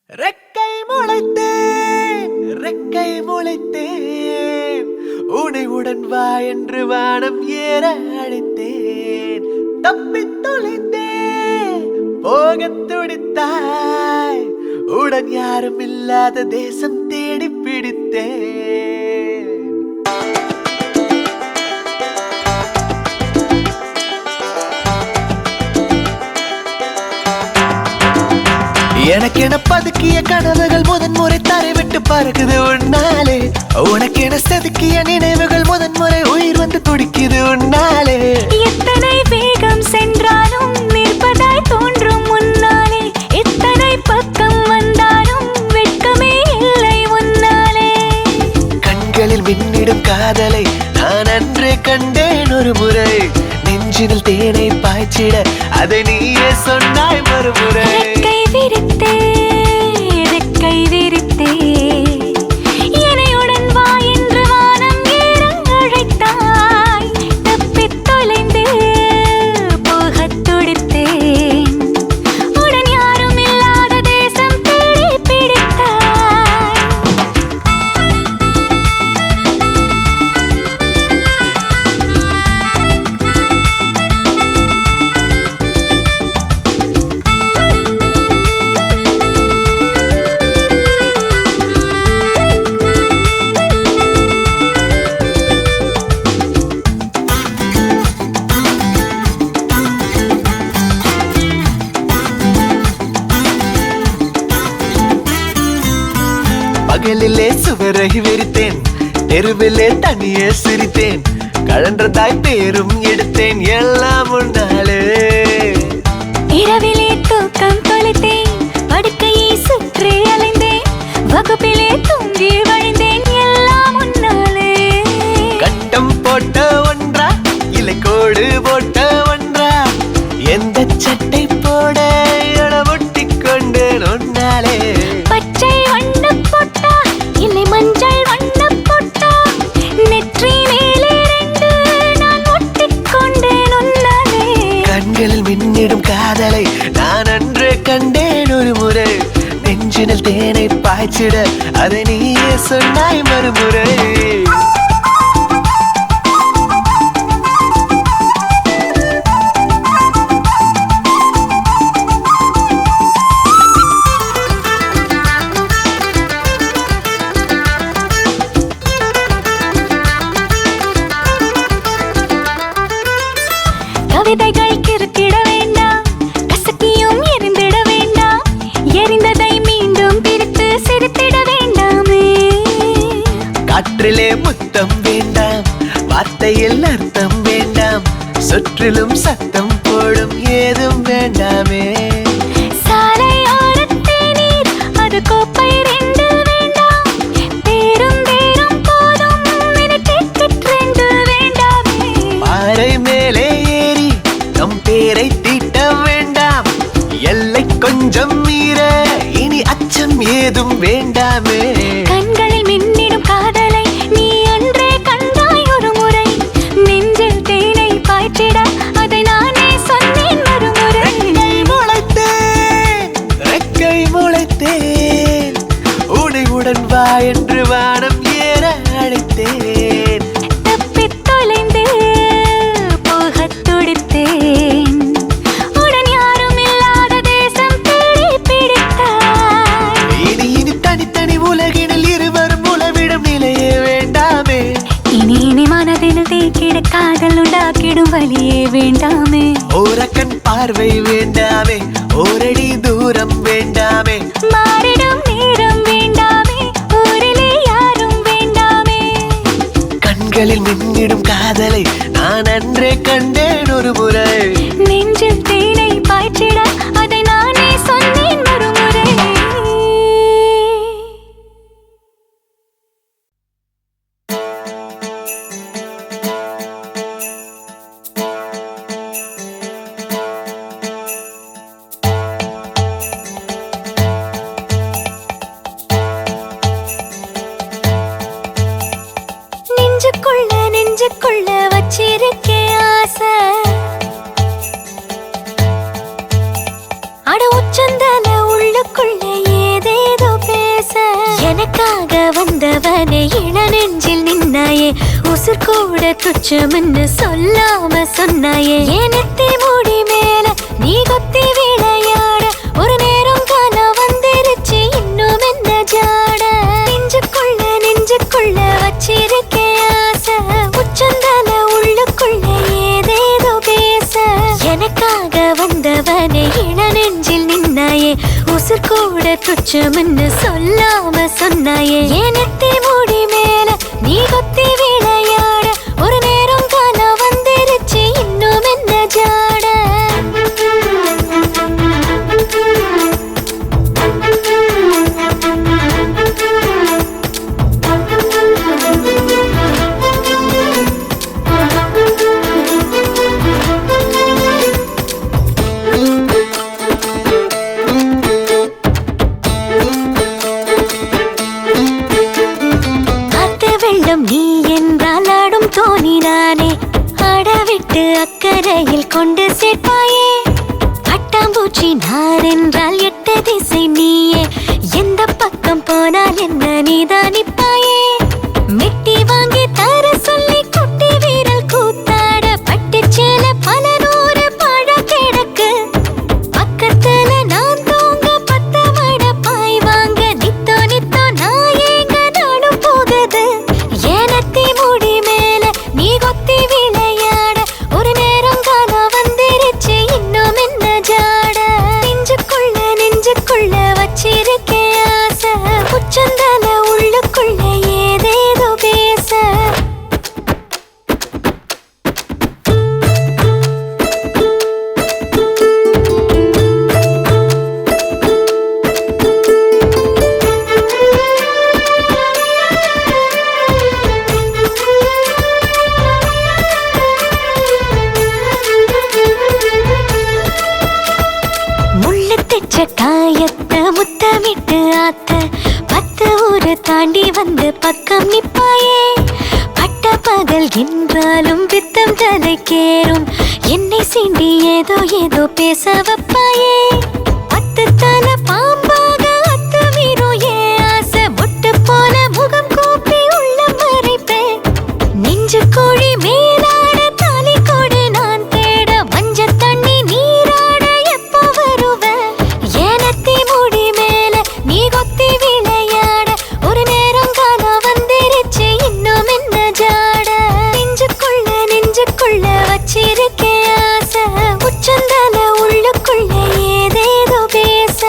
ரெக்கை முளைத்தேன், ரெக்கை முளைத்தேன், உனைவுடன் வா என்று வானம் ஏற அழைத்தேன். தப்பித் தொலைந்தேன், போகத் துடித்தாய், உடன் யாரும் இல்லாத தேசம் தேடி பிடித்தேன். எனக்கென பதுக்கிய கனவுகள் முதன்முறை தரை விட்டு பறக்குது உன்னாலே. உனக்கென செதுக்கிய நினைவுகள் முதன்முறை உயிர் வந்து துடிக்குது உன்னாலே. எத்தனை வேகம் சென்றாலும் நிற்பதாய் தோன்றும் முன்னாலே. எத்தனை பக்கம் வந்தாலும் வெட்கமே இல்லை முன்னாலே. கண்களில் மின்னிடும் காதலை நான் அன்றே கண்டேன் ஒரு முறை. நெஞ்சினில் தேனை பாய்ச்சிட அதை நீயே சொன்னாய் மறுமுறை. ரெக்கை விரித்தே, ரெக்கை விரித்தே, என்னையுடன் வா என்று வானம் ஏற அழைத்தாய். தப்பித் தொலைந்து போகத் துடித்தேன், உடன் யாரும் இல்லாத தேசம் தேடி பிடித்தாய். பகலிலே சுவரை விரித்தேன், தெருவிலே தனியே சிரித்தேன், கழன்றதாய் பேரும் எடுத்தேன் எல்லாம் முன்னாலே. இரவிலே தூக்கம் தொலைத்தேன், படுக்கையை சுற்றி அலைந்தேன், வகுப்பிலே தூங்கி வழிந்தேன் எல்லாம் முன்னாலே. கட்டம் போட்ட ஒன்றா இல்லை கோடு போட்ட ஒன்றா, எந்த சட்டை போட ஒட்டிக் கொண்டேன் உன்னாலே. பச்சை வண்ண பொட்டா இல்லை மஞ்சள் வண்ண பொட்டா, நெற்றி மேலே ரெண்டு நான் ஒட்டிக் கொண்டேன் உன்னாலே. கண்களில் மின்னிடும் காதலை நான் அன்றே கண்டேன் ஒரு முறை. நெஞ்சினில் தேனை பாய்ச்சிட அதை நீயே சொன்னாய் மறுமுறை. கவிதைகள் கிறுக்கிட வேண்டாம், கசக்கியும் எரிந்திட வேண்டாம், எரிந்ததை மீண்டும் பிரித்து சிரித்திட வேண்டாமே. காற்றிலே முத்தம் வேண்டாம், வார்த்தையில் அர்த்தம் வேண்டாம், சுற்றிலும் சத்தம் போடும் ஏதும் வேண்டாமே. சாலையோரத்தே நீர், அது கோப்பை ரெண்டு வேண்டாம், தேரும் தேரும் போதும் இனி டிக்கெட் ரெண்டு வேண்டாமே. பாறை மேலே ஏறி நம் பேரை தீட்ட வேண்டாம், எல்லை கொஞ்சம் மீற இனி அச்சம் ஏதும் வேண்டாமே. கண்களில் மின்னிடும் காதலை நீ அன்றே கண்டாய் ஒரு முறை. நெஞ்சில் தேனை பாய்ச்சிட அதை நானே சொன்னேன் மறுமுறை. ரெக்கை முளைத்தேன், ரெக்கை முளைத்தேன், உனைவுடன் வா என்று வானம் ஏற அழைத்தேன். தப்பித் தொலைந்து போகத் துடித்தேன், உடன் யாரும் இல்லாத தேசம் தேடி பிடித்தாய். இனி இனி தனித்தனி உலகினில் இருவரும் உலவிடும் நிலையே வேண்டாமே. இனி இனி மனதில் தேக்கிட காதல் உண்டாக்கிடும் வழியே வேண்டாமே. ஓரக்கண் பார்வை வேண்டாமே, ஓரடி தூரம் வேண்டாமே. மாறிடும் நேரம் வேண்டாமே, ஊரிலே யாரும் வேண்டாமே. கண்களில் மின்னிடும் காதலை நான் அன்றே கண்டேன் ஒரு முறை. நெஞ்சில் தேனை பாய்ச்சிட அதை நானே சொன்னேன் மறுமுறை. நெஞ்சுக்குள்ள வச்சிருக்கேன் ஆசை, அட உச்சந்தல உள்ளுக்குள்ள ஏதே வந்தவனே இளநெஞ்சில் நின்னாயே உசுர் கூட துச்சம்னு சொல்லாம சொன்னாயே ஏனத்தி மூடி மேல நீ கொத்தி விளையாட ஒரு நேரம் காண வந்துருச்சு இன்னும் என்ன ஜாட நெஞ்சுக்குள்ள வச்சிருக்கே ஆசை உச்சந்தல உள்ளுக்குள்ள ஏதேதோ பேச எனக்காக வந்தவனே இளநெஞ்சில் நின்னாயே உசுர் கூட துச்சம்னு சொல்லாம சொன்னாயே ஏனத்தி மூடி மேல நீ கொத்தி விளையாட ஒரு நேரம் காண வந்துருச்சு இன்னும் என்ன ஜாட நீ என்றால் ஆடும் தோணினானே அடவிட்டு அக்கறையில் கொண்டு சேர்ப்பாயே பட்டாம்பூச்சி நான் என்றால் எட்டு திசை நீயே எந்த பக்கம் போனால் என்ன நீதானிப்பாயே மெட்டி வாங்கி தர சொல்லி குட்டி வீரல் கூத்தாட பட்டு சேல பல நூறு பழ கிடக்கு பக்கத்துல நான் தூங்க பத்த மட பாய் வாங்க நித்தோ நான் ஏங்க நானும் போகுது ஏனத்தி மூடி மேல நீ கொத்தி விளையாட ஒரு நேரம் காண வந்துருச்சு இன்னும் என்ன ஜாட நெஞ்சுக்குள்ள வச்சிருக்கே ஆசை உச்சந்தல உள்ளுக்குள்ள ஏதேதோ பேச காயத்தை முத்தமிட்டு ஆத்த பத்து ஊரு தாண்டி வந்து பக்கம் நிப்பாயே பட்ட பகல் என்றாலும் பித்தம் தலைக்கேறும் என்னை சீண்டி ஏதோ பேச வைப்பாயே பத்து தல பாம்பாக அத்து மீறும் ஏ ஆசை முட்டு போல முகம் கூப்பி உள்ள மறைப்பேன் நெஞ்சு கோழி மேலாட தாலி கொடு நான் தேட மஞ்ச தண்ணி நீராட எப்போ வருவேன் ஏனத்தி மூடி மேல நீ கொத்தி விளையாட ஒரு நேரம் காண வந்துருச்சு இன்னும் என்ன ஜாட நெஞ்சுக்குள்ள வச்சிருக்கே ஆசை உச்சந்தல உள்ளுக்குள்ள ஏதேதோ பேச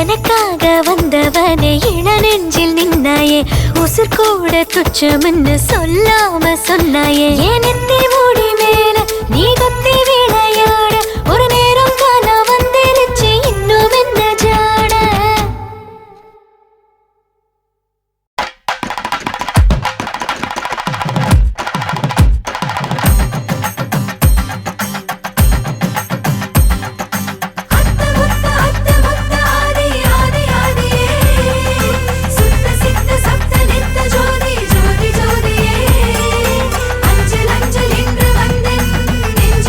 எனக்காக வந்தவனே இளநெஞ்சில் நின்னாயே உசுர் கூட துச்சம்னு சொல்லாம சொன்னாயே ஏனத்தி மூடி மேல நீ கொத்தி விளையாட ஒரு நேரம் காண வந்துருச்சு இன்னும் என்ன ஜாட அஞ்சல் அஞ்சல் என்று வந்தேன் நெஞ்ச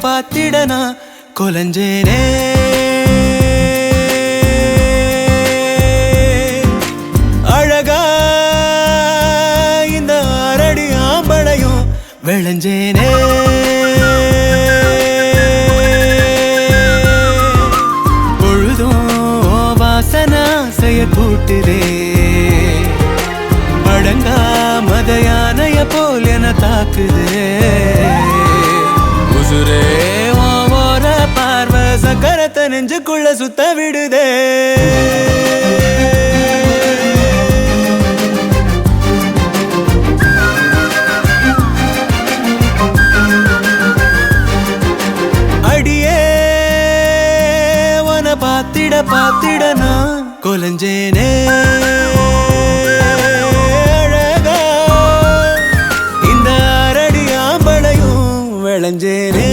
பார்த்திட நான் கொலஞ்சேனே. அழகா இந்த அரடி ஆம்பளையும் விளைஞ்சேனே. பொழுதும் வாசனா செய்ய கூட்டுதே. அடங்கா மத யானைய போல் என தாக்குதே. உசுரே ஓர பார்வை சக்கரத்தை நெஞ்சுக்குள்ள சுத்த விடுதே. அடியே உன பார்த்திட நான் கொலஞ்சேனே. அழகா இந்த அரடி ஆம்பளையும் விளைஞ்சேனே.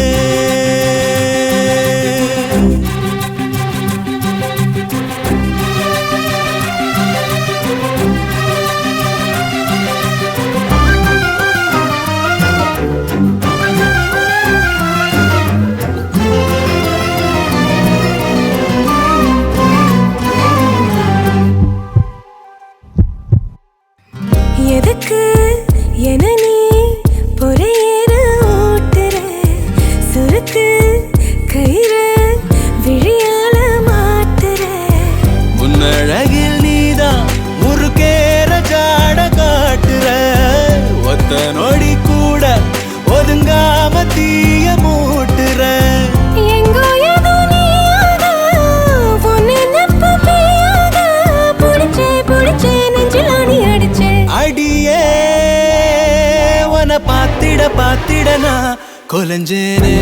எதுக்கு என நீ பொறையேற ஓட்டுற? சுருக்கு கயிறு விழியால மாட்டுற. உன்னழகில் நீதான் முறுக்கேற ஜாட காட்டுற. ஒத்த நொடி கூட ஒதுங்காம தீய மூட்டுற. எங்கோ ஏதோ நீயாக உன்னை நெப்ப பெய்யாக புடிச்சே நெஞ்சில் ஆணி அடிச்சே. அடியே உன பார்த்திட நான் கொலஞ்சேனே.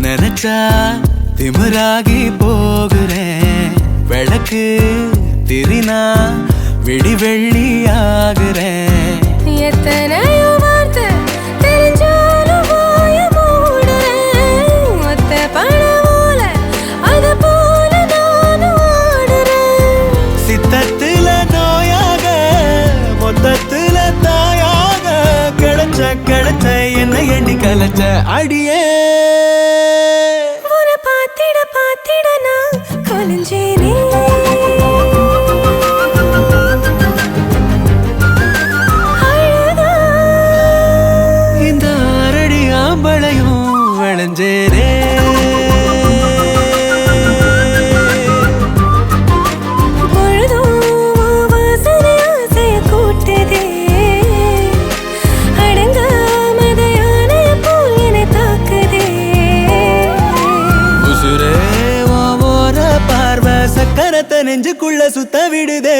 நினைச்சா திமிராகி போகிறேன். விளக்கு திரினா விடி வெள்ளி ஆகுறேன். எத்தனையோ வார்த்தை தெரிஞ்சாலும் வாய மூடுறேன். ஒத்த பணமோல அது போல நானும் ஆடுறேன். சித்தத்துல நோயாக மொத்தத்துல தாயாக கிடைச்ச என்ன எண்ணி கலைச்ச. அடியே பார்த்திட நான் கொலஞ்சேனே. அழகா இந்த அரடி ஆம்பளையும் விளைஞ்சேனே. பொழுதும் வாசனை ஆசைய கூட்டுதே. அடங்கா மத யானைய போல் என்னை தாக்குதே. உசுரே ஓர பார்வை சக்கரத்தை நெஞ்சுக்குள்ள சுத்த விடுதே.